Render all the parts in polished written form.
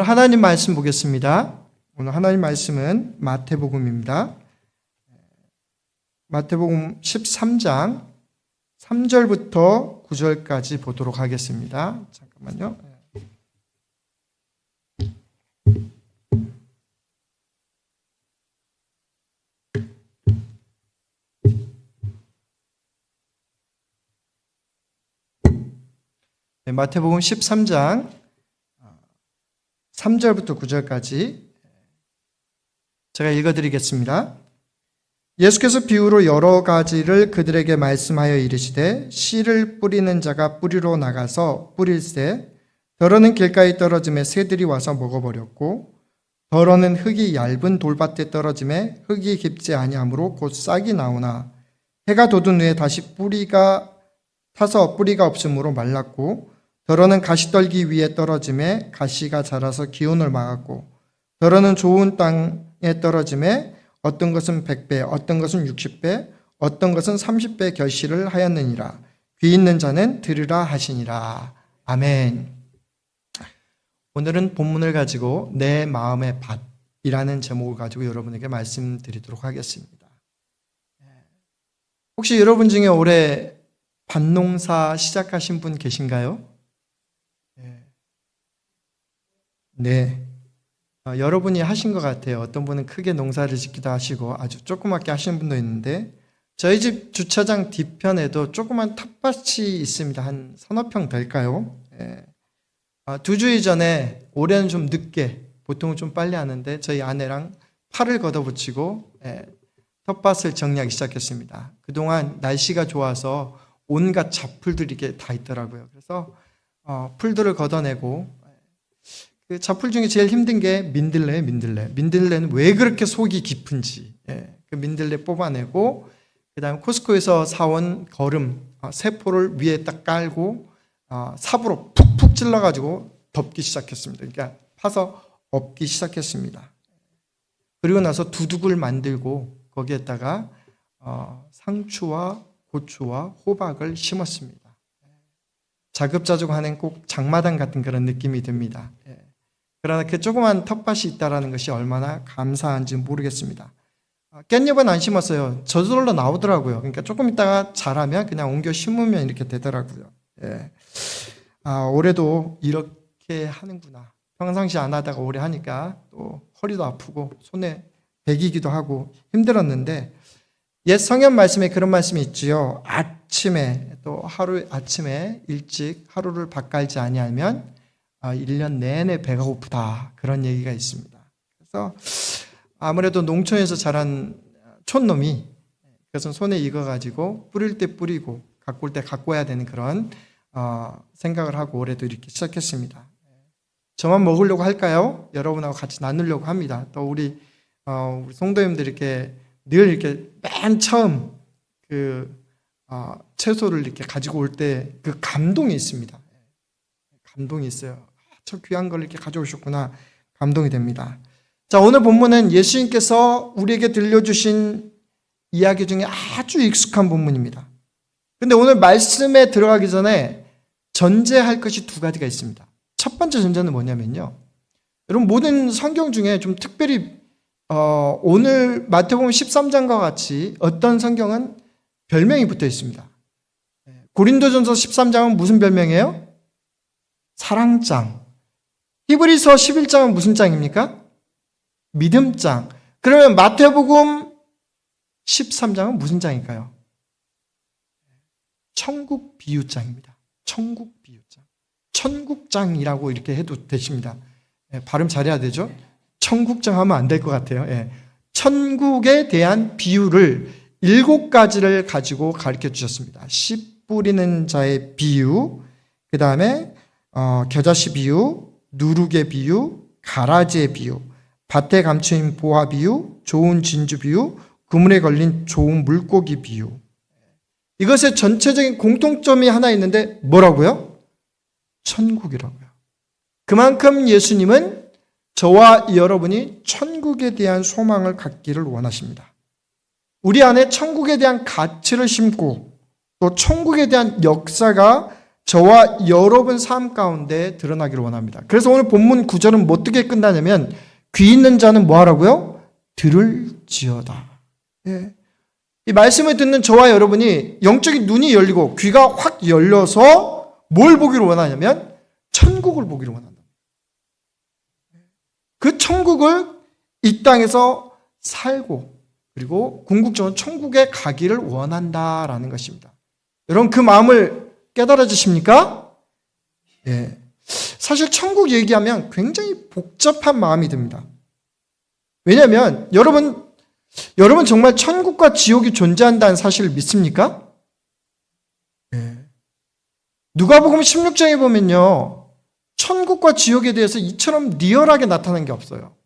하나님 말씀 보겠습니다. 오늘 하나님 말씀은 마태복음입니다. 마태복음 13장 3절부터 9절까지 보도록 하겠습니다. 잠깐만요. 마태복음 13장 3절부터 9절까지 제가 읽어드리겠습니다. 예수께서 비유로 여러 가지를 그들에게 말씀하여 이르시되 씨를 뿌리는 자가 뿌리로 나가서 뿌릴새 덜어는 길가에 떨어짐에 새들이 와서 먹어버렸고 덜어는 흙이 얇은 돌밭에 떨어짐에 흙이 깊지 아니하므로 곧 싹이 나오나 해가 돋은 후에 다시 뿌리가 타서 뿌리가 없으므로 말랐고 덜어는 가시떨기 위에 떨어짐에 가시가 자라서 기온을 막았고 덜어는 좋은 땅에 떨어짐에 어떤 것은 100배, 어떤 것은 60배, 어떤 것은 30배 결실을 하였느니라. 귀 있는 자는 들으라 하시니라. 아멘. 오늘은 본문을 가지고 내 마음의 밭이라는 제목을 가지고 여러분에게 말씀드리도록 하겠습니다. 혹시 여러분 중에 올해 밭농사 시작하신 분 계신가요? 네. 여러분이 하신 것 같아요. 어떤 분은 크게 농사를 짓기도 하시고 아주 조그맣게 하시는 분도 있는데 저희 집 주차장 뒤편에도 조그만 텃밭이 있습니다. 한 서너 평 될까요? 2주일 전에 올해는 좀 늦게 보통은 좀 빨리 하는데 저희 아내랑 팔을 걷어붙이고 텃밭을 정리하기 시작했습니다. 그동안 날씨가 좋아서 온갖 잡풀들이 이렇게 다 있더라고요. 그래서 풀들을 걷어내고 그 잡풀 중에 제일 힘든 게 민들레예요. 민들레는 왜 그렇게 속이 깊은지 그 민들레 뽑아내고 그다음에 코스코에서 사온 거름 세포를 위에 딱 깔고 삽으로 푹푹 찔러가지고 덮기 시작했습니다. 그러니까 파서 엎기 시작했습니다. 그리고 나서 두둑을 만들고 거기에다가 상추와 고추와 호박을 심었습니다. 자급자족하는 꼭 장마당 같은 그런 느낌이 듭니다. 그러나 그 조그만 텃밭이 있다는 것이 얼마나 감사한지 모르겠습니다. 깻잎은 안 심었어요. 저절로 나오더라고요. 그러니까 조금 있다가 자라면 그냥 옮겨 심으면 이렇게 되더라고요. 올해도 이렇게 하는구나. 평상시 안 하다가 올해 하니까 또 허리도 아프고 손에 베기기도 하고 힘들었는데 옛 성경 말씀에 그런 말씀이 있지요. 아침에 일찍 하루를 바깔지 아니하면 1년 내내 배가 고프다. 그런 얘기가 있습니다. 그래서 아무래도 농촌에서 자란 촌놈이 그것은 손에 익어가지고 뿌릴 때 뿌리고 가꿀 때 가꿔야 되는 그런 생각을 하고 올해도 이렇게 시작했습니다. 저만 먹으려고 할까요? 여러분하고 같이 나누려고 합니다. 또 우리 성도님들 이렇게 늘 이렇게 맨 처음 채소를 이렇게 가지고 올 때 그 감동이 있습니다. 감동이 있어요. 저 귀한 걸 이렇게 가져오셨구나. 감동이 됩니다. 자, 오늘 본문은 예수님께서 우리에게 들려주신 이야기 중에 아주 익숙한 본문입니다. 근데 오늘 말씀에 들어가기 전에 전제할 것이 두 가지가 있습니다. 첫 번째 전제는 뭐냐면요. 여러분 모든 성경 중에 좀 특별히 오늘 마태복음 13장과 같이 어떤 성경은 별명이 붙어 있습니다. 고린도전서 13장은 무슨 별명이에요? 사랑장. 히브리서 11장은 무슨 장입니까? 믿음장. 그러면 마태복음 13장은 무슨 장일까요? 천국 비유장입니다. 천국 비유장. 천국장이라고 이렇게 해도 되십니다. 발음 잘해야 되죠? 천국장 하면 안 될 것 같아요. 천국에 대한 비유를 7가지를 가지고 가르쳐 주셨습니다. 씨 뿌리는 자의 비유, 그 다음에 겨자씨 비유, 누룩의 비유, 가라지의 비유, 밭에 감추인 보화 비유, 좋은 진주 비유, 그물에 걸린 좋은 물고기 비유. 이것의 전체적인 공통점이 하나 있는데 뭐라고요? 천국이라고요. 그만큼 예수님은 저와 여러분이 천국에 대한 소망을 갖기를 원하십니다. 우리 안에 천국에 대한 가치를 심고 또 천국에 대한 역사가 저와 여러분 삶 가운데 드러나기를 원합니다. 그래서 오늘 본문 9절은 어떻게 끝나냐면 귀 있는 자는 뭐 하라고요? 들을지어다. 예. 이 말씀을 듣는 저와 여러분이 영적인 눈이 열리고 귀가 확 열려서 뭘 보기를 원하냐면 천국을 보기를 원한다. 그 천국을 이 땅에서 살고 그리고 궁극적으로 천국에 가기를 원한다라는 것입니다. 여러분 그 마음을 깨달아지십니까? 예. 사실 천국 얘기하면 굉장히 복잡한 마음이 듭니다. 왜냐하면 여러분 정말 천국과 지옥이 존재한다는 사실을 믿습니까? 예. 누가복음 16장에 보면요. 천국과 지옥에 대해서 이처럼 리얼하게 나타난 게 없어요.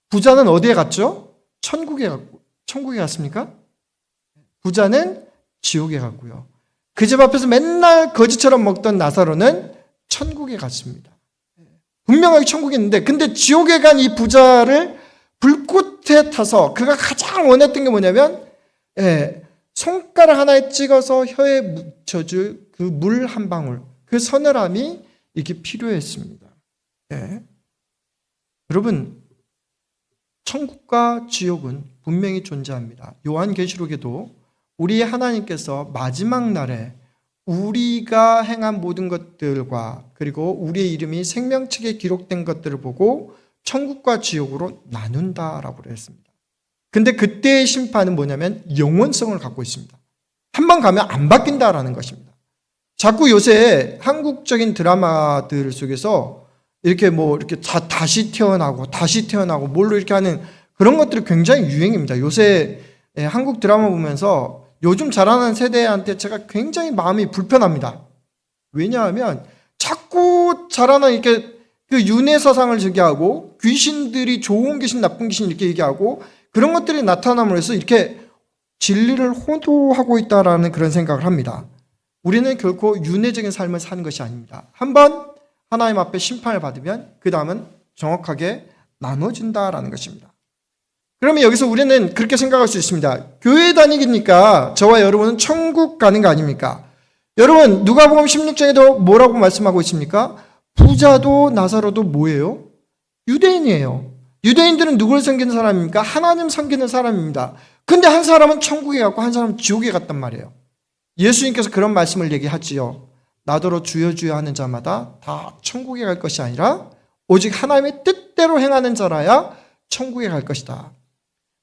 부자는 어디에 갔죠? 천국에 갔습니까? 부자는 지옥에 갔고요. 그 집 앞에서 맨날 거지처럼 먹던 나사로는 천국에 갔습니다. 분명하게 천국에 있는데 근데 지옥에 간 이 부자를 불꽃에 타서 그가 가장 원했던 게 뭐냐면 손가락 하나에 찍어서 혀에 묻혀줄 그 물 한 방울, 그 서늘함이 이게 필요했습니다. 여러분 천국과 지옥은 분명히 존재합니다. 요한계시록에도 우리 하나님께서 마지막 날에 우리가 행한 모든 것들과 그리고 우리의 이름이 생명책에 기록된 것들을 보고 천국과 지옥으로 나눈다라고 했습니다. 근데 그때의 심판은 뭐냐면 영원성을 갖고 있습니다. 한 번 가면 안 바뀐다라는 것입니다. 자꾸 요새 한국적인 드라마들 속에서 이렇게 다시 태어나고 뭘로 이렇게 하는 그런 것들이 굉장히 유행입니다. 요새 한국 드라마 보면서 요즘 자라는 세대한테 제가 굉장히 마음이 불편합니다. 왜냐하면 자꾸 자라는 이렇게 그 윤회사상을 제기하고 귀신들이 좋은 귀신, 나쁜 귀신 이렇게 얘기하고 그런 것들이 나타남으로 해서 이렇게 진리를 호도하고 있다라는 그런 생각을 합니다. 우리는 결코 윤회적인 삶을 사는 것이 아닙니다. 한번 하나님 앞에 심판을 받으면 그 다음은 정확하게 나눠진다라는 것입니다. 그러면 여기서 우리는 그렇게 생각할 수 있습니다. 교회 다니니까 저와 여러분은 천국 가는 거 아닙니까? 여러분 누가복음 16장에도 뭐라고 말씀하고 있습니까? 부자도 나사로도 뭐예요? 유대인이에요. 유대인들은 누구를 섬기는 사람입니까? 하나님 섬기는 사람입니다. 근데 한 사람은 천국에 갔고 한 사람은 지옥에 갔단 말이에요. 예수님께서 그런 말씀을 얘기하지요. 나더러 주여 주여 하는 자마다 다 천국에 갈 것이 아니라 오직 하나님의 뜻대로 행하는 자라야 천국에 갈 것이다.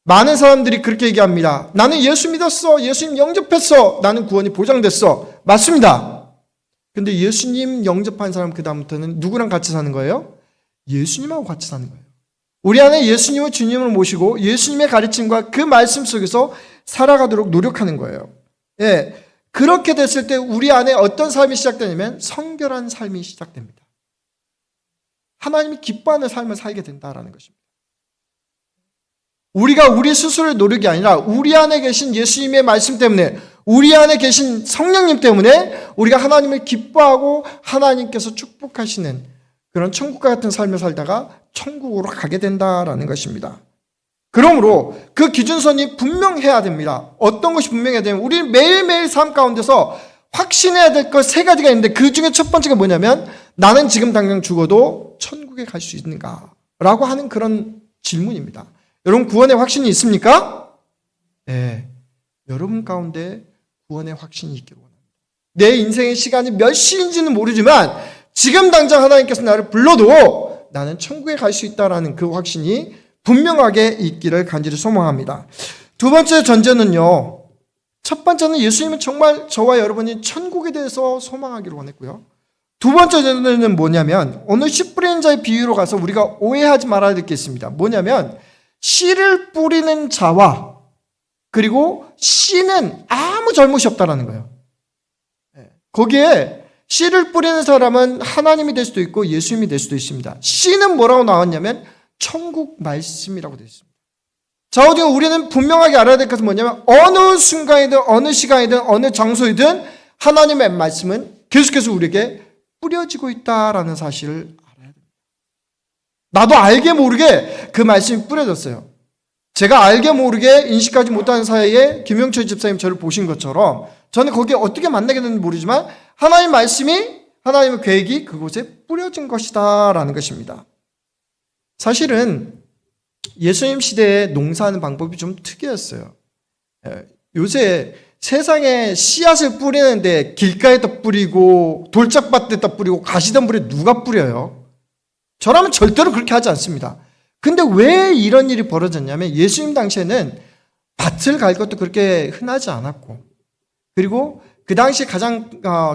많은 사람들이 그렇게 얘기합니다. 나는 예수 믿었어. 예수님 영접했어. 나는 구원이 보장됐어. 맞습니다. 근데 예수님 영접한 사람 그 다음부터는 누구랑 같이 사는 거예요? 예수님하고 같이 사는 거예요. 우리 안에 예수님을 주님을 모시고 예수님의 가르침과 그 말씀 속에서 살아가도록 노력하는 거예요. 그렇게 됐을 때 우리 안에 어떤 삶이 시작되냐면 성결한 삶이 시작됩니다. 하나님이 기뻐하는 삶을 살게 된다는 것입니다. 우리가 우리 스스로의 노력이 아니라 우리 안에 계신 예수님의 말씀 때문에 우리 안에 계신 성령님 때문에 우리가 하나님을 기뻐하고 하나님께서 축복하시는 그런 천국과 같은 삶을 살다가 천국으로 가게 된다라는 것입니다. 그러므로 그 기준선이 분명해야 됩니다. 어떤 것이 분명해야 되면 우리 매일매일 삶 가운데서 확신해야 될 것 세 가지가 있는데 그 중에 첫 번째가 뭐냐면 나는 지금 당장 죽어도 천국에 갈 수 있는가? 라고 하는 그런 질문입니다. 여러분 구원의 확신이 있습니까? 네. 여러분 가운데 구원의 확신이 있기를 원합니다. 내 인생의 시간이 몇 시인지는 모르지만 지금 당장 하나님께서 나를 불러도 나는 천국에 갈 수 있다라는 그 확신이 분명하게 있기를 간절히 소망합니다. 두 번째 전제는요. 첫 번째는 예수님은 정말 저와 여러분이 천국에 대해서 소망하기를 원했고요. 두 번째 전제는 뭐냐면 오늘 씨 뿌리는 자의 비유로 가서 우리가 오해하지 말아야 될 게 있습니다. 뭐냐면 씨를 뿌리는 자와 그리고 씨는 아무 잘못이 없다라는 거예요. 거기에 씨를 뿌리는 사람은 하나님이 될 수도 있고 예수님이 될 수도 있습니다. 씨는 뭐라고 나왔냐면 천국 말씀이라고 되어 있습니다. 자, 어디 우리는 분명하게 알아야 될 것은 뭐냐면 어느 순간이든 어느 시간이든 어느 장소이든 하나님의 말씀은 계속해서 우리에게 뿌려지고 있다라는 사실을 알아야 됩니다. 나도 알게 모르게 그 말씀이 뿌려졌어요. 제가 알게 모르게 인식하지 못하는 사이에 김영철 집사님 저를 보신 것처럼 저는 거기에 어떻게 만나게 됐는지 모르지만 하나님 말씀이, 하나님의 계획이 그곳에 뿌려진 것이다 라는 것입니다. 사실은 예수님 시대에 농사하는 방법이 좀 특이했어요. 요새 세상에 씨앗을 뿌리는데 길가에다 뿌리고 돌짝밭에다 뿌리고 가시덤불에 누가 뿌려요? 저라면 절대로 그렇게 하지 않습니다. 근데 왜 이런 일이 벌어졌냐면 예수님 당시에는 밭을 갈 것도 그렇게 흔하지 않았고, 그리고 그 당시 가장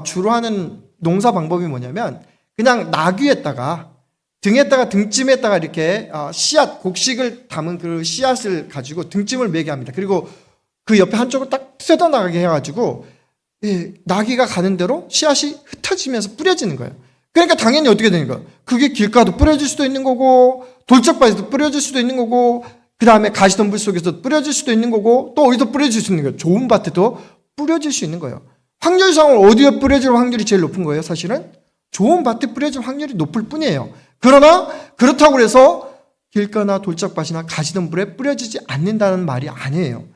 주로 하는 농사 방법이 뭐냐면 그냥 나귀에다가 등에다가 등짐에다가 이렇게 씨앗, 곡식을 담은 그 씨앗을 가지고 등짐을 매게 합니다. 그리고 그 옆에 한쪽을 딱 뜯어나가게 해가지고 나귀가 가는 대로 씨앗이 흩어지면서 뿌려지는 거예요. 그러니까 당연히 어떻게 되는 거예요? 그게 길가도 뿌려질 수도 있는 거고, 돌짝밭에도 뿌려질 수도 있는 거고, 그 다음에 가시덤불 속에서 뿌려질 수도 있는 거고, 또 어디서 뿌려질 수 있는 거예요? 좋은 밭에도 뿌려질 수 있는 거예요. 확률상으로 어디에 뿌려질 확률이 제일 높은 거예요? 사실은 좋은 밭에 뿌려질 확률이 높을 뿐이에요. 그러나 그렇다고 해서 길가나 돌짝밭이나 가시덤불에 뿌려지지 않는다는 말이 아니에요.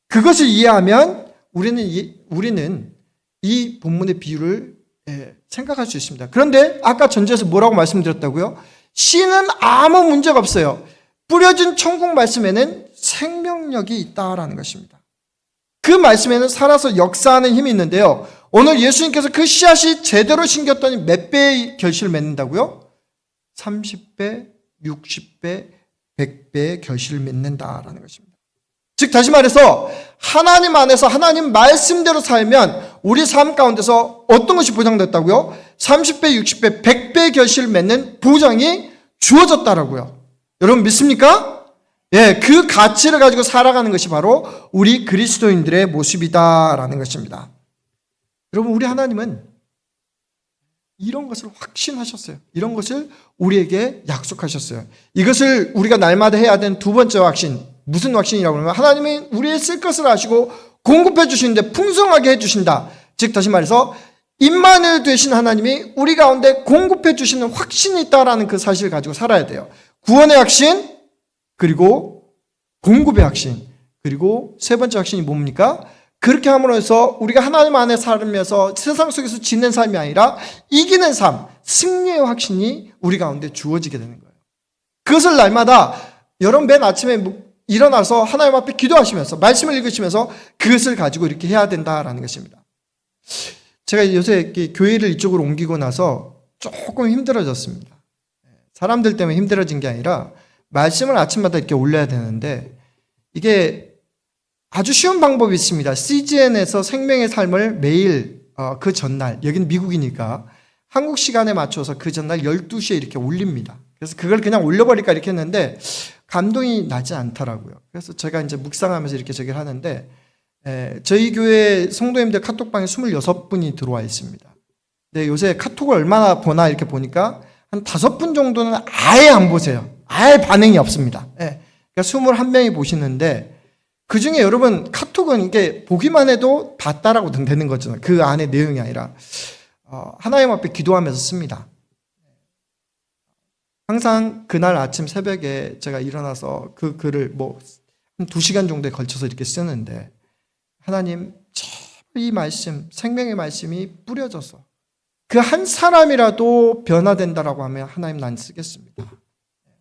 그것을 이해하면 우리는 이 본문의 비유를 생각할 수 있습니다. 그런데 아까 전제에서 뭐라고 말씀드렸다고요? 씨는 아무 문제가 없어요. 뿌려진 천국 말씀에는 생명력이 있다라는 것입니다. 그 말씀에는 살아서 역사하는 힘이 있는데요. 오늘 예수님께서 그 씨앗이 제대로 심겼더니 몇 배의 결실을 맺는다고요? 30배, 60배, 100배의 결실을 맺는다라는 것입니다. 즉 다시 말해서 하나님 안에서 하나님 말씀대로 살면 우리 삶 가운데서 어떤 것이 보장됐다고요? 30배, 60배, 100배의 결실을 맺는 보장이 주어졌다라고요. 여러분 믿습니까? 예, 그 가치를 가지고 살아가는 것이 바로 우리 그리스도인들의 모습이다라는 것입니다. 여러분, 우리 하나님은 이런 것을 확신하셨어요. 이런 것을 우리에게 약속하셨어요. 이것을 우리가 날마다 해야 되는 두 번째 확신, 무슨 확신이라고 하면 하나님이 우리의 쓸 것을 아시고 공급해 주시는데 풍성하게 해 주신다. 즉 다시 말해서 임마누엘 되신 하나님이 우리 가운데 공급해 주시는 확신이 있다라는 그 사실을 가지고 살아야 돼요. 구원의 확신, 그리고 공급의 확신, 그리고 세 번째 확신이 뭡니까? 그렇게 함으로 해서 우리가 하나님 안에 살면서 세상 속에서 지는 삶이 아니라 이기는 삶, 승리의 확신이 우리 가운데 주어지게 되는 거예요. 그것을 날마다 여러분 맨 아침에 일어나서 하나님 앞에 기도하시면서 말씀을 읽으시면서 그것을 가지고 이렇게 해야 된다라는 것입니다. 제가 요새 교회를 이쪽으로 옮기고 나서 조금 힘들어졌습니다. 사람들 때문에 힘들어진 게 아니라 말씀을 아침마다 이렇게 올려야 되는데 이게 아주 쉬운 방법이 있습니다. CGN에서 생명의 삶을 매일 그 전날, 여기는 미국이니까 한국 시간에 맞춰서 그 전날 12시에 이렇게 올립니다. 그래서 그걸 그냥 올려버릴까 이렇게 했는데 감동이 나지 않더라고요. 그래서 제가 이제 묵상하면서 이렇게 저기를 하는데 저희 교회 성도님들 카톡방에 26분이 들어와 있습니다. 근데 요새 카톡을 얼마나 보나 이렇게 보니까 한 5분 정도는 아예 안 보세요. 아예 반응이 없습니다. 그러니까 21명이 보시는데 그 중에 여러분 카톡은 이게 보기만 해도 봤다라고 되는 거잖아요. 그 안에 내용이 아니라 하나님 앞에 기도하면서 씁니다. 항상 그날 아침 새벽에 제가 일어나서 그 글을 한 2시간 정도에 걸쳐서 이렇게 쓰는데 하나님 이 말씀, 생명의 말씀이 뿌려져서 그 한 사람이라도 변화된다라고 하면 하나님 난 쓰겠습니다.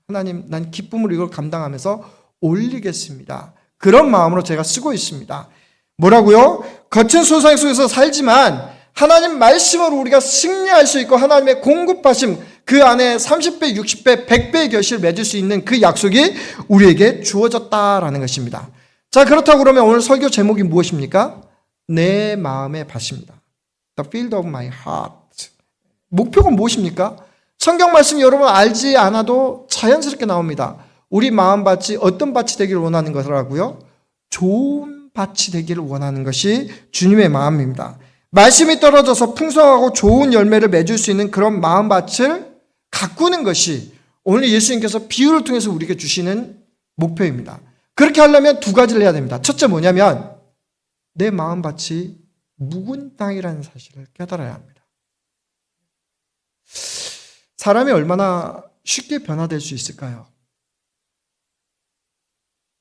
하나님 난 기쁨으로 이걸 감당하면서 올리겠습니다. 그런 마음으로 제가 쓰고 있습니다. 뭐라고요? 거친 소상 속에서 살지만 하나님 말씀으로 우리가 승리할 수 있고 하나님의 공급하심 그 안에 30배, 60배, 100배의 결실을 맺을 수 있는 그 약속이 우리에게 주어졌다라는 것입니다. 자, 그렇다고 그러면 오늘 설교 제목이 무엇입니까? 내 마음의 밭입니다. The field of my heart. 목표가 무엇입니까? 성경 말씀 여러분 알지 않아도 자연스럽게 나옵니다. 우리 마음밭이 어떤 밭이 되기를 원하는 것이라고요? 좋은 밭이 되기를 원하는 것이 주님의 마음입니다. 말씀이 떨어져서 풍성하고 좋은 열매를 맺을 수 있는 그런 마음밭을 가꾸는 것이 오늘 예수님께서 비유를 통해서 우리에게 주시는 목표입니다. 그렇게 하려면 두 가지를 해야 됩니다. 첫째 뭐냐면 내 마음밭이 묵은 땅이라는 사실을 깨달아야 합니다. 사람이 얼마나 쉽게 변화될 수 있을까요?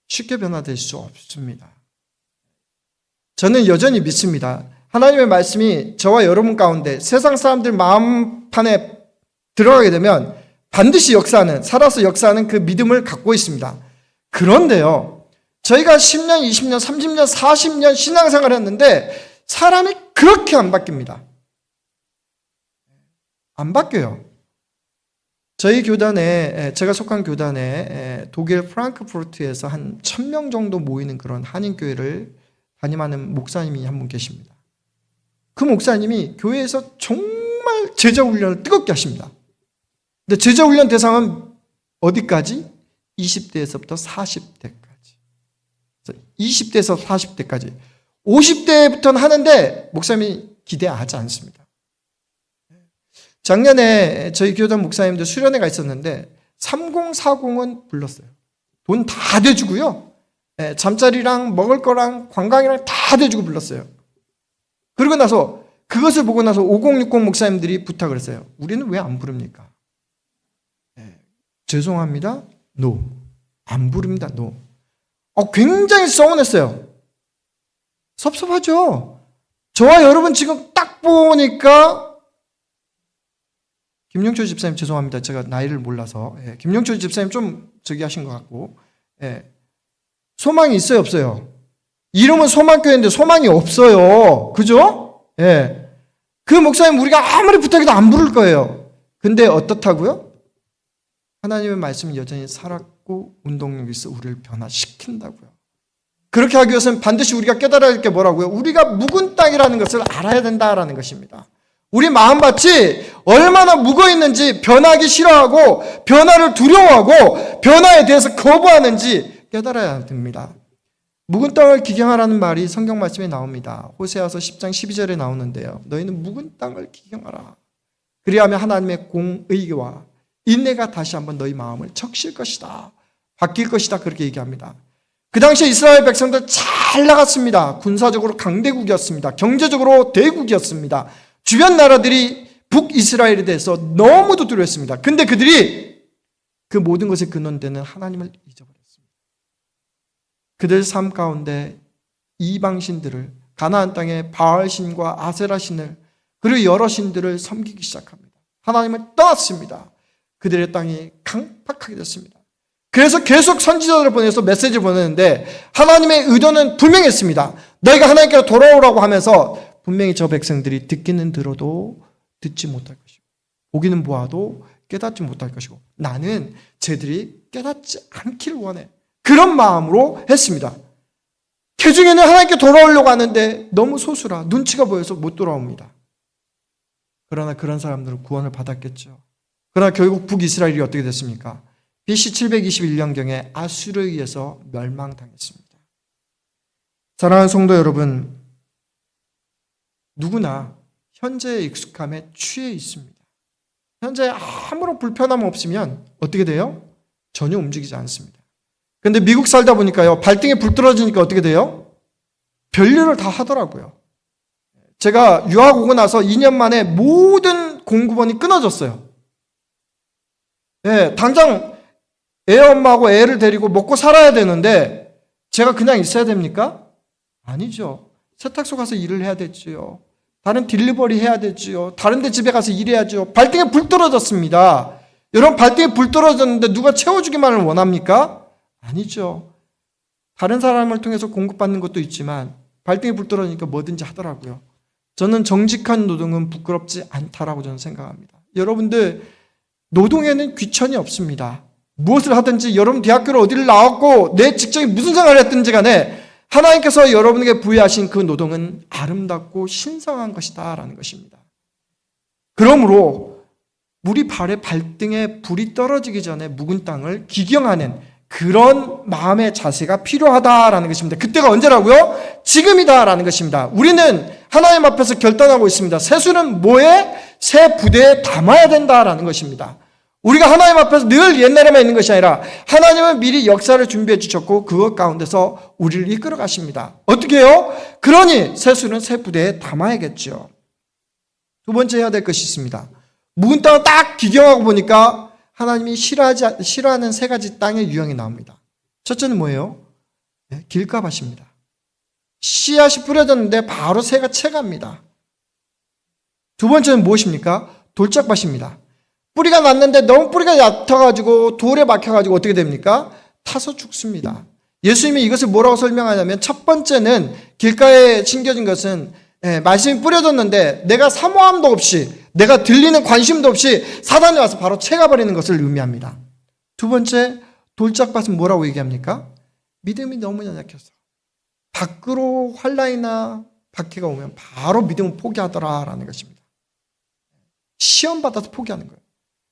쉽게 변화될 수 없습니다. 저는 여전히 믿습니다. 하나님의 말씀이 저와 여러분 가운데 세상 사람들 마음판에 들어가게 되면 반드시 역사하는, 살아서 역사하는 그 믿음을 갖고 있습니다. 그런데요, 저희가 10년, 20년, 30년, 40년 신앙생활을 했는데 사람이 그렇게 안 바뀝니다. 안 바뀌어요. 저희 교단에, 제가 속한 교단에 독일 프랑크푸르트에서 한 1000명 정도 모이는 그런 한인교회를 담임하는 목사님이 한 분 계십니다. 그 목사님이 교회에서 정말 제자훈련을 뜨겁게 하십니다. 근데 제자훈련 대상은 어디까지? 20대에서부터 40대까지. 20대에서 40대까지. 50대부터는 하는데 목사님이 기대하지 않습니다. 작년에 저희 교단 목사님들 수련회가 있었는데 3040은 불렀어요. 돈 다 대주고요. 잠자리랑 먹을 거랑 관광이랑 다 대주고 불렀어요. 그러고 나서 그것을 보고 나서 5060 목사님들이 부탁을 했어요. 우리는 왜 안 부릅니까? 죄송합니다. No. 안 부릅니다. No. 굉장히 서운했어요. 섭섭하죠? 저와 여러분 지금 딱 보니까 김영철 집사님 죄송합니다. 제가 나이를 몰라서. 김영철 집사님 좀 저기 하신 것 같고. 소망이 있어요, 없어요? 이름은 소망교회인데 소망이 없어요. 그죠? 그 목사님 우리가 아무리 부탁해도 안 부를 거예요. 근데 어떻다고요? 하나님의 말씀이 여전히 살았고 운동력이 있어 우리를 변화시킨다고요. 그렇게 하기 위해서는 반드시 우리가 깨달아야 할 게 뭐라고요? 우리가 묵은 땅이라는 것을 알아야 된다라는 것입니다. 우리 마음밭이 얼마나 묵어있는지, 변하기 싫어하고 변화를 두려워하고 변화에 대해서 거부하는지 깨달아야 됩니다. 묵은 땅을 기경하라는 말이 성경 말씀에 나옵니다. 호세아서 10장 12절에 나오는데요. 너희는 묵은 땅을 기경하라. 그리하면 하나님의 공의와 인내가 다시 한번 너희 마음을 적실 것이다. 바뀔 것이다. 그렇게 얘기합니다. 그 당시에 이스라엘 백성들 잘 나갔습니다. 군사적으로 강대국이었습니다. 경제적으로 대국이었습니다. 주변 나라들이 북이스라엘에 대해서 너무도 두려웠습니다. 근데 그들이 그 모든 것에 근원되는 하나님을 잊어버렸습니다. 그들 삶 가운데 이방신들을, 가나안 땅의 바알신과 아세라신을, 그리고 여러 신들을 섬기기 시작합니다. 하나님을 떠났습니다. 그들의 땅이 강팍하게 됐습니다. 그래서 계속 선지자들을 보내서 메시지를 보내는데 하나님의 의도는 분명했습니다. 너희가 하나님께로 돌아오라고 하면서 분명히 저 백성들이 듣기는 들어도 듣지 못할 것이고 보기는 보아도 깨닫지 못할 것이고 나는 쟤들이 깨닫지 않기를 원해. 그런 마음으로 했습니다. 개중에는 하나님께 돌아오려고 하는데 너무 소수라 눈치가 보여서 못 돌아옵니다. 그러나 그런 사람들은 구원을 받았겠죠. 그러나 결국 북이스라엘이 어떻게 됐습니까? BC 721년경에 아수르에 의해서 멸망당했습니다. 사랑하는 성도 여러분, 누구나 현재의 익숙함에 취해 있습니다. 현재 아무런 불편함 없으면 어떻게 돼요? 전혀 움직이지 않습니다. 그런데 미국 살다 보니까요, 발등에 불 떨어지니까 어떻게 돼요? 별일을 다 하더라고요. 제가 유학 오고 나서 2년 만에 모든 공급원이 끊어졌어요. 당장 애 엄마하고 애를 데리고 먹고 살아야 되는데 제가 그냥 있어야 됩니까? 아니죠. 세탁소 가서 일을 해야 되지요. 다른 딜리버리 해야 되지요. 다른 데 집에 가서 일해야죠. 발등에 불 떨어졌습니다. 여러분 발등에 불 떨어졌는데 누가 채워주기만을 원합니까? 아니죠. 다른 사람을 통해서 공급받는 것도 있지만 발등에 불 떨어지니까 뭐든지 하더라고요. 저는 정직한 노동은 부끄럽지 않다라고 저는 생각합니다. 여러분들 노동에는 귀천이 없습니다. 무엇을 하든지 여러분 대학교를 어디를 나왔고 내 직장이 무슨 생활을 했든지 간에 하나님께서 여러분에게 부여하신 그 노동은 아름답고 신성한 것이다 라는 것입니다. 그러므로 우리 발등에 불이 떨어지기 전에 묵은 땅을 기경하는 그런 마음의 자세가 필요하다라는 것입니다. 그때가 언제라고요? 지금이다라는 것입니다. 우리는 하나님 앞에서 결단하고 있습니다. 세수는 뭐에? 새 부대에 담아야 된다라는 것입니다. 우리가 하나님 앞에서 늘 옛날에만 있는 것이 아니라 하나님은 미리 역사를 준비해 주셨고 그것 가운데서 우리를 이끌어 가십니다. 어떻게 해요? 그러니 세수는 새 부대에 담아야겠죠. 두 번째 해야 될 것이 있습니다. 묵은 땅을 딱 기경하고 보니까 하나님이 싫어하는 세 가지 땅의 유형이 나옵니다. 첫째는 뭐예요? 길가밭입니다. 씨앗이 뿌려졌는데 바로 새가 채갑니다. 두 번째는 무엇입니까? 돌짝밭입니다. 뿌리가 났는데 너무 뿌리가 얕아가지고 돌에 막혀가지고 어떻게 됩니까? 타서 죽습니다. 예수님이 이것을 뭐라고 설명하냐면 첫 번째는 길가에 심겨진 것은 말씀이 뿌려졌는데 내가 사모함도 없이 내가 들리는 관심도 없이 사단이 와서 바로 채가버리는 것을 의미합니다. 두 번째 돌짝밭은 뭐라고 얘기합니까? 믿음이 너무 연약해서 밖으로 환난이나 박해가 오면 바로 믿음을 포기하더라라는 것입니다. 시험 받아서 포기하는 거예요.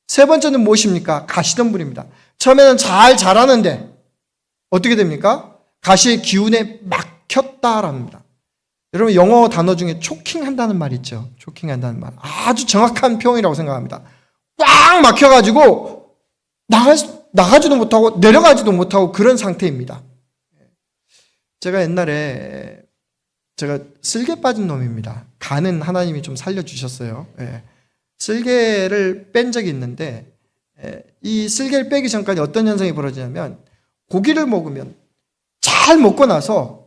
세 번째는 무엇입니까? 가시덤불입니다. 처음에는 잘 자라는데 어떻게 됩니까? 가시의 기운에 막혔다랍니다. 여러분 영어 단어 중에 초킹한다는 말 있죠. 초킹한다는 말 아주 정확한 표현이라고 생각합니다. 꽉 막혀가지고 나가지도 못하고 내려가지도 못하고 그런 상태입니다. 제가 옛날에 제가 쓸개 빠진 놈입니다. 간은 하나님이 좀 살려주셨어요. 쓸개를 뺀 적이 있는데 이 쓸개를 빼기 전까지 어떤 현상이 벌어지냐면 고기를 먹으면 잘 먹고 나서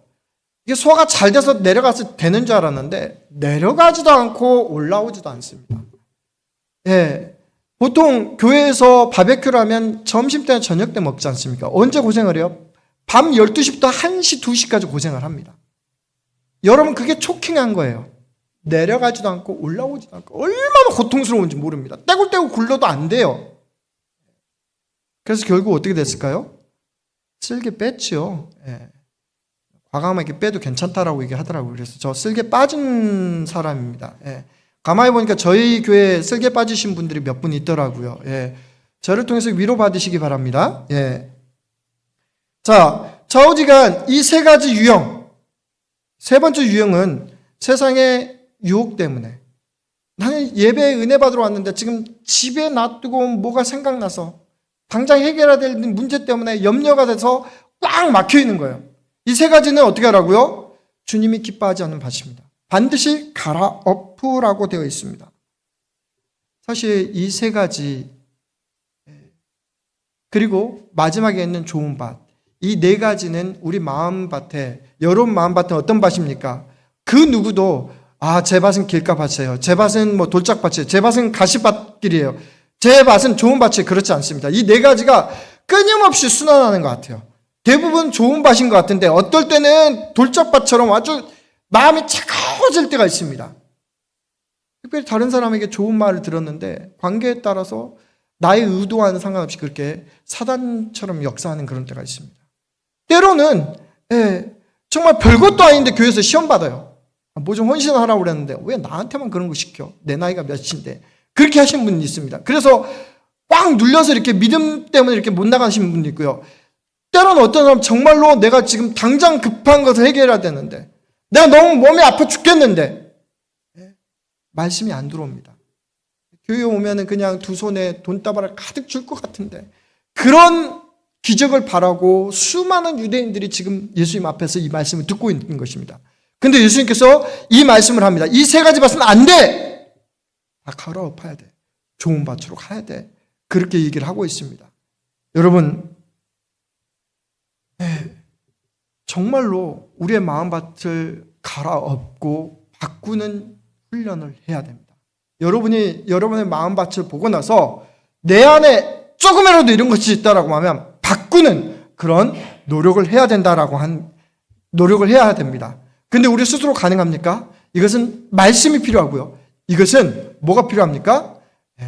이게 소화가 잘 돼서 내려가서 되는 줄 알았는데 내려가지도 않고 올라오지도 않습니다. 보통 교회에서 바베큐를 하면 점심 때나 저녁 때 먹지 않습니까? 언제 고생을 해요? 밤 12시부터 1시, 2시까지 고생을 합니다. 여러분 그게 초킹한 거예요. 내려가지도 않고 올라오지도 않고 얼마나 고통스러운지 모릅니다. 떼굴떼굴 굴러도 안 돼요. 그래서 결국 어떻게 됐을까요? 쓸개 뺐죠. 과감하게 빼도 괜찮다라고 얘기하더라고요. 그래서 저 쓸개 빠진 사람입니다. 가만히 보니까 저희 교회에 쓸개 빠지신 분들이 몇 분 있더라고요. 저를 통해서 위로받으시기 바랍니다. 자, 좌우지간 이 세 가지 유형. 세 번째 유형은 세상의 유혹 때문에 나는 예배에 은혜 받으러 왔는데 지금 집에 놔두고 뭐가 생각나서 당장 해결해야 될 문제 때문에 염려가 돼서 꽉 막혀 있는 거예요. 이 세 가지는 어떻게 하라고요? 주님이 기뻐하지 않는 밭입니다. 반드시 갈아엎으라고 되어 있습니다. 사실 이 세 가지 그리고 마지막에 있는 좋은 밭 이 네 가지는 우리 마음밭에 여러분 마음밭은 어떤 밭입니까? 그 누구도 제 밭은 길가밭이에요. 제 밭은 뭐 돌짝밭이에요. 제 밭은 가시밭길이에요. 제 밭은 좋은 밭이 그렇지 않습니다. 이 네 가지가 끊임없이 순환하는 것 같아요. 대부분 좋은 밭인 것 같은데 어떨 때는 돌짝밭처럼 아주 마음이 차가워질 때가 있습니다. 특별히 다른 사람에게 좋은 말을 들었는데 관계에 따라서 나의 의도와는 상관없이 그렇게 사단처럼 역사하는 그런 때가 있습니다. 때로는 정말 별것도 아닌데 교회에서 시험 받아요. 뭐 좀 헌신하라고 그랬는데 왜 나한테만 그런 거 시켜? 내 나이가 몇인데. 그렇게 하시는 분이 있습니다. 그래서 꽉 눌려서 이렇게 믿음 때문에 이렇게 못 나가시는 분도 있고요. 때로는 어떤 사람 정말로 내가 지금 당장 급한 것을 해결해야 되는데 내가 너무 몸이 아파 죽겠는데 말씀이 안 들어옵니다. 교회에 오면은 그냥 두 손에 돈다발을 가득 줄 것 같은데 그런 기적을 바라고 수많은 유대인들이 지금 예수님 앞에서 이 말씀을 듣고 있는 것입니다. 근데 예수님께서 이 말씀을 합니다. 이 세 가지 밭은 안 돼! 다 갈아엎어야 돼. 좋은 밭으로 가야 돼. 그렇게 얘기를 하고 있습니다. 여러분, 정말로 우리의 마음밭을 갈아엎고 바꾸는 훈련을 해야 됩니다. 여러분이 여러분의 마음밭을 보고 나서 내 안에 조금이라도 이런 것이 있다라고 하면 바꾸는 그런 노력을 해야 된다라고 노력을 해야 됩니다. 근데 우리 스스로 가능합니까? 이것은 말씀이 필요하고요. 이것은 뭐가 필요합니까?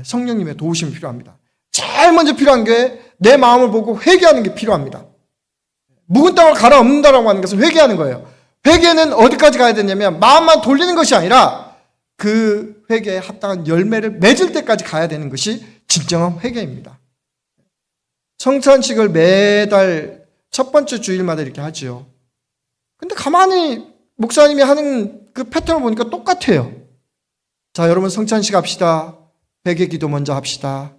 성령님의 도우심이 필요합니다. 제일 먼저 필요한 게 내 마음을 보고 회개하는 게 필요합니다. 묵은 땅을 갈아엎는다라고 하는 것은 회개하는 거예요. 회개는 어디까지 가야 되냐면 마음만 돌리는 것이 아니라 그 회개에 합당한 열매를 맺을 때까지 가야 되는 것이 진정한 회개입니다. 성찬식을 매달 첫 번째 주일마다 이렇게 하지요. 근데 가만히 목사님이 하는 그 패턴을 보니까 똑같아요. 자, 여러분 성찬식 합시다. 회개 기도 먼저 합시다.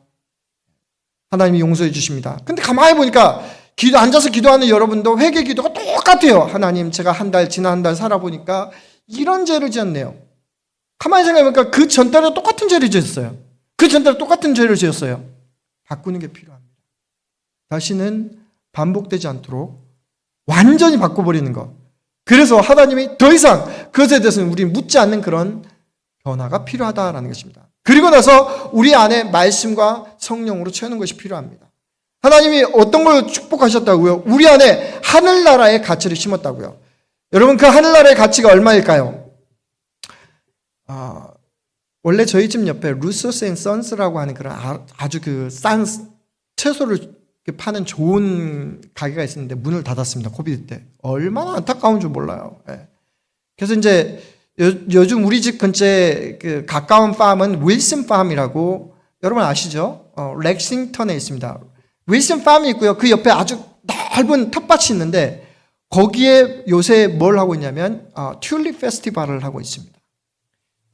하나님이 용서해 주십니다. 근데 가만히 보니까 앉아서 기도하는 여러분도 회개 기도가 똑같아요. 하나님, 제가 지난 한 달 살아보니까 이런 죄를 지었네요. 가만히 생각해보니까 그 전달에 똑같은 죄를 지었어요. 그 전달에 똑같은 죄를 지었어요. 바꾸는 게 필요합니다. 다시는 반복되지 않도록 완전히 바꿔버리는 것. 그래서 하나님이 더 이상 그것에 대해서는 우리 묻지 않는 그런 변화가 필요하다라는 것입니다. 그리고 나서 우리 안에 말씀과 성령으로 채우는 것이 필요합니다. 하나님이 어떤 걸 축복하셨다고요? 우리 안에 하늘나라의 가치를 심었다고요. 여러분, 그 하늘나라의 가치가 얼마일까요? 원래 저희 집 옆에 루소스 앤 선스라고 하는 그런 아주 그 싼 채소를 파는 좋은 가게가 있었는데 문을 닫았습니다. 코비드 때. 얼마나 안타까운 줄 몰라요. 예. 그래서 이제 요즘 우리 집 근처에 그 가까운 팜은 윌슨 팜이라고 여러분 아시죠? 렉싱턴에 있습니다. 윌슨 팜이 있고요. 그 옆에 아주 넓은 텃밭이 있는데 거기에 요새 뭘 하고 있냐면 튤립 페스티벌을 하고 있습니다.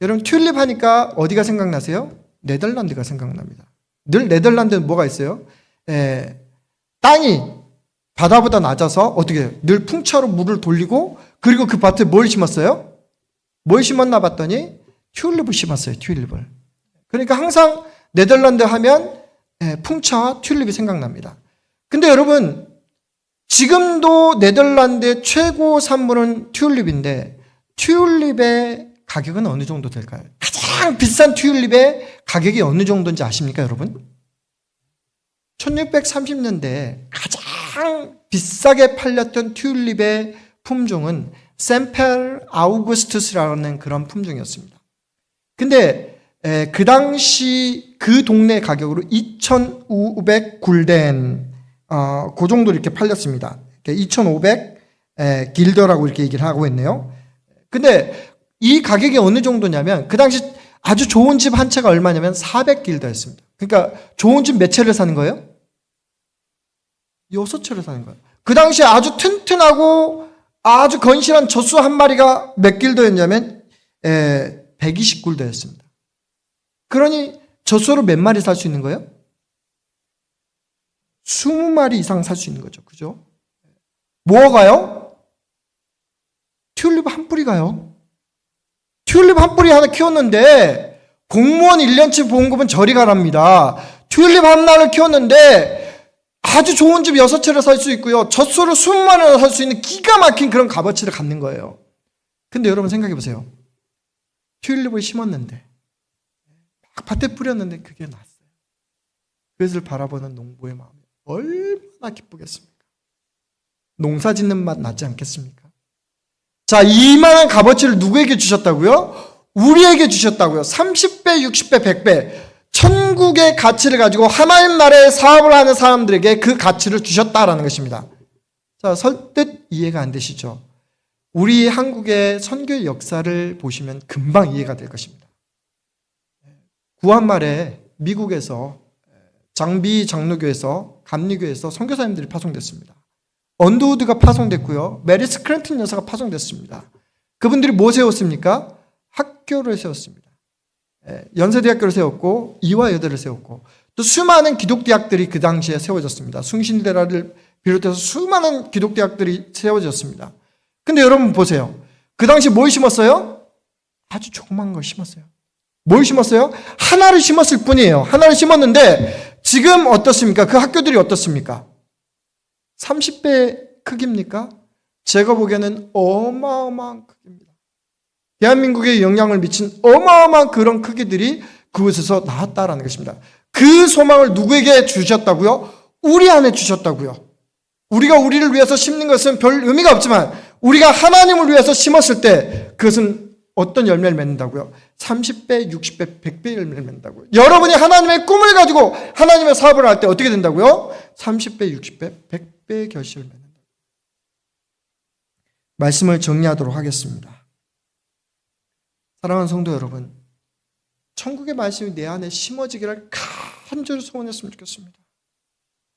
여러분 튤립 하니까 어디가 생각나세요? 네덜란드가 생각납니다. 늘 네덜란드는 뭐가 있어요? 땅이 바다보다 낮아서 어떻게 늘 풍차로 물을 돌리고 그리고 그 밭에 뭘 심었어요? 뭘 심었나 봤더니 튤립을 심었어요. 튤립을. 그러니까 항상 네덜란드 하면 풍차와 튤립이 생각납니다. 근데 여러분 지금도 네덜란드의 최고 산물은 튤립인데 튤립의 가격은 어느 정도 될까요? 가장 비싼 튤립의 가격이 어느 정도인지 아십니까 여러분? 1630년대에 가장 비싸게 팔렸던 튤립의 품종은 샘펠 아우구스투스라는 그런 품종이었습니다. 근데 그 당시 그 동네 가격으로 2,500굴덴 그 정도 이렇게 팔렸습니다. 2,500 길더라고 이렇게 얘기를 하고 있네요. 근데 이 가격이 어느 정도냐면 그 당시 아주 좋은 집 한 채가 얼마냐면 400길더였습니다. 그러니까 좋은 집 몇 채를 사는 거예요? 6채를 사는 거예요. 그 당시에 아주 튼튼하고 아주 건실한 젖소 한 마리가 몇 길더였냐면 120굴더였습니다. 그러니 젖소로 몇 마리 살 수 있는 거예요? 20마리 이상 살 수 있는 거죠. 그죠? 뭐가요? 튤립 한 뿌리가요. 튤립 한 뿌리 하나 키웠는데 공무원 1년치 보험금은 저리 가랍니다. 튤립 하나를 키웠는데 아주 좋은 집 6채를 살 수 있고요. 젖소를 20마리나 살 수 있는 기가 막힌 그런 값어치를 갖는 거예요. 근데 여러분 생각해 보세요. 튤립을 심었는데 막 밭에 뿌렸는데 그게 났어요. 그것을 바라보는 농부의 마음이 얼마나 기쁘겠습니까? 농사 짓는 맛 나지 않겠습니까? 자, 이만한 값어치를 누구에게 주셨다고요? 우리에게 주셨다고요. 30배, 60배, 100배. 천국의 가치를 가지고 하나님 나라의 사업을 하는 사람들에게 그 가치를 주셨다라는 것입니다. 자, 설득 이해가 안 되시죠? 우리 한국의 선교의 역사를 보시면 금방 이해가 될 것입니다. 구한말에 미국에서 장비 장로교에서 감리교에서 선교사님들이 파송됐습니다. 언더우드가 파송됐고요. 메리 스크랜튼 여사가 파송됐습니다. 그분들이 뭐 세웠습니까? 학교를 세웠습니다. 연세대학교를 세웠고 이화여대를 세웠고 또 수많은 기독대학들이 그 당시에 세워졌습니다. 숭신대라를 비롯해서 수많은 기독대학들이 세워졌습니다. 근데 여러분 보세요. 그 당시 뭘 심었어요? 아주 조그만 걸 심었어요. 뭘 심었어요? 하나를 심었을 뿐이에요. 하나를 심었는데 지금 어떻습니까? 그 학교들이 어떻습니까? 30배 크기입니까? 제가 보기에는 어마어마한 크기입니다. 대한민국에 영향을 미친 어마어마한 그런 크기들이 그곳에서 나왔다라는 것입니다. 그 소망을 누구에게 주셨다고요? 우리 안에 주셨다고요. 우리가 우리를 위해서 심는 것은 별 의미가 없지만 우리가 하나님을 위해서 심었을 때 그것은 어떤 열매를 맺는다고요? 30배, 60배, 100배 열매를 맺는다고요. 여러분이 하나님의 꿈을 가지고 하나님의 사업을 할 때 어떻게 된다고요? 30배, 60배, 100배의 결실을 맺는다. 말씀을 정리하도록 하겠습니다. 사랑하는 성도 여러분, 천국의 말씀이 내 안에 심어지기를 간절히 소원했으면 좋겠습니다.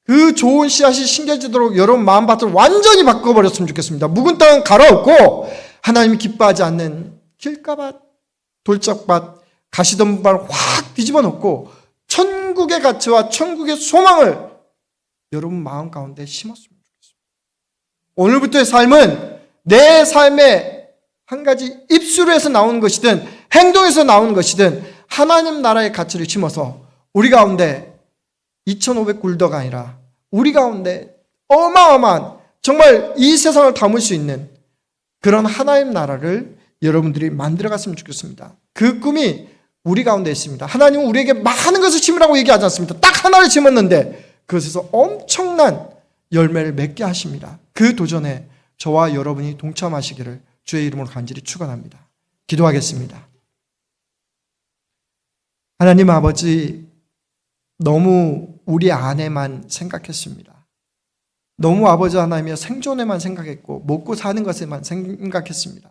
그 좋은 씨앗이 심겨지도록 여러분 마음밭을 완전히 바꿔버렸으면 좋겠습니다. 묵은 땅은 갈아엎고 하나님이 기뻐하지 않는 길가밭, 돌짝밭, 가시덤불 확 뒤집어 놓고 천국의 가치와 천국의 소망을 여러분 마음 가운데 심었으면 좋겠습니다. 오늘부터의 삶은 내 삶의 한 가지 입술에서 나오는 것이든 행동에서 나오는 것이든 하나님 나라의 가치를 심어서 우리 가운데 2,500굴더가 아니라 우리 가운데 어마어마한 정말 이 세상을 담을 수 있는 그런 하나님 나라를 여러분들이 만들어갔으면 좋겠습니다. 그 꿈이 우리 가운데 있습니다. 하나님은 우리에게 많은 것을 심으라고 얘기하지 않습니다. 딱 하나를 심었는데 그것에서 엄청난 열매를 맺게 하십니다. 그 도전에 저와 여러분이 동참하시기를 주의 이름으로 간절히 축원합니다. 기도하겠습니다. 하나님 아버지, 너무 우리 안에만 생각했습니다. 너무 아버지 하나님의 생존에만 생각했고 먹고 사는 것에만 생각했습니다.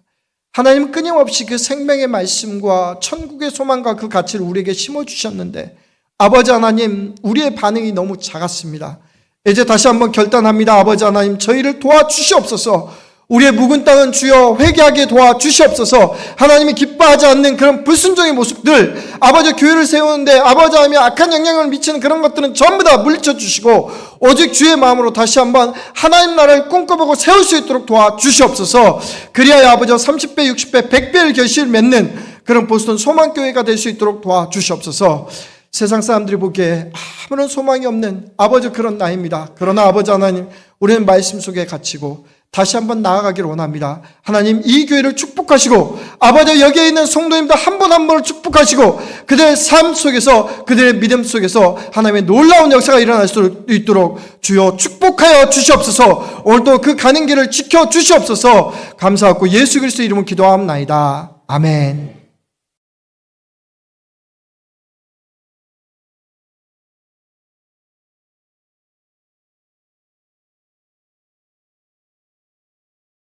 하나님은 끊임없이 그 생명의 말씀과 천국의 소망과 그 가치를 우리에게 심어주셨는데 아버지 하나님, 우리의 반응이 너무 작았습니다. 이제 다시 한번 결단합니다. 아버지 하나님, 저희를 도와주시옵소서. 우리의 묵은 땅은 주여 회개하게 도와주시옵소서. 하나님이 기뻐하지 않는 그런 불순종의 모습들, 아버지 교회를 세우는데 아버지 하나님이 악한 영향을 미치는 그런 것들은 전부 다 물리쳐 주시고 오직 주의 마음으로 다시 한번 하나님 나라를 꿈꿔보고 세울 수 있도록 도와주시옵소서. 그리하여 아버지 30배, 60배, 100배를 결실을 맺는 그런 보스턴 소망교회가 될 수 있도록 도와주시옵소서. 세상 사람들이 보기에 아무런 소망이 없는 아버지 그런 나입니다. 그러나 아버지 하나님, 우리는 말씀 속에 갇히고 다시 한번 나아가기를 원합니다. 하나님, 이 교회를 축복하시고 아버지 여기에 있는 성도님들 한 분 한 분을 축복하시고 그들의 삶 속에서, 그들의 믿음 속에서 하나님의 놀라운 역사가 일어날 수 있도록 주여 축복하여 주시옵소서. 오늘도 그 가는 길을 지켜 주시옵소서. 감사하고 예수 그리스도 이름으로 기도하옵나이다. 아멘.